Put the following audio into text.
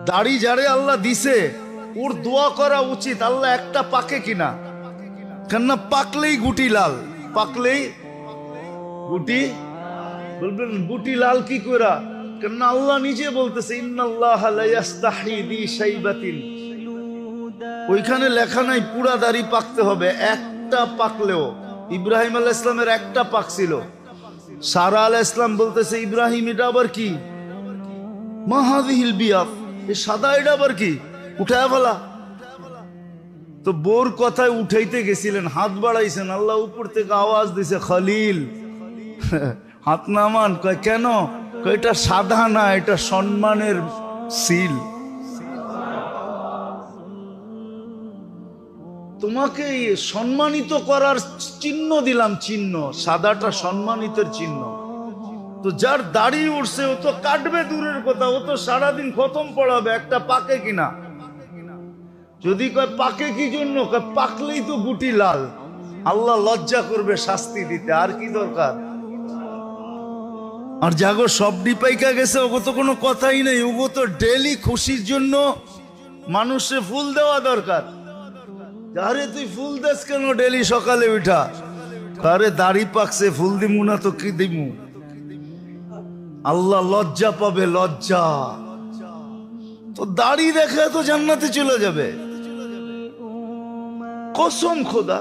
দাড়ি যারে আল্লাহ দিছে ওর দোয়া করা উচিত, আল্লাহ একটা পাকে কিনা। কেননা পাকলেই গুটি লাল, পাকলেই গুটি, বলবেন গুটি লাল কি করা? কেননা আল্লাহ নিজে বলতেছে ইন্নাল্লাহা লা ইস্তাহি বি শাইবাতিন, ওইখানে লেখা নাই পুরা দাড়ি পাকতে হবে, একটা পাকলেও। ইব্রাহিম আলাইহিস সালামের একটা পাকছিল। সারা আলাইহিস সালাম বলতেছে ইব্রাহিম এটা আবার কি? মা হাযিহিল বিয়াদ, এই সাদা এটা আবার কি? উঠায় ফেলা। তো বোর কথায় উঠাইতে গেছিলেন, হাত বাড়াইছেন, আল্লাহ উপর থেকে আওয়াজ দিছে খলিল হাত নামান। কয় কেন? কয় এটা সাদা না, এটা সম্মানের সিল। তোমাকে সম্মানিত করার চিহ্ন দিলাম, চিহ্ন সাদাটা সম্মানিতের চিহ্ন। তো যার দাড়ি উঠছে ও তো কাটবে দূরের কথা, ও তো সারাদিন খতম পড়াবে, একটা পাকে কিনা। যদি কয় পাকে কি জন্য, কয় পাকলেই তো গুটি লাল, আল্লাহ লজ্জা করবে শাস্তি দিতে, আর কি দরকার? আর জাগো সব ডিপাইকা গেছে, ওগো তো কোনো কথাই নেই, ওগো তো ডেলি খুশির জন্য মানুষে ফুল দেওয়া দরকার। আরে তুই ফুল দেস কেন ডেলি সকালে উঠা? আরে দাড়ি পাকছে, ফুল দিমু না তো কি দিমু? আল্লাহ লজ্জা পাবে, লজ্জা। তো দাড়ি দেখে তো জান্নাতে চলে যাবে, কসম খোদা।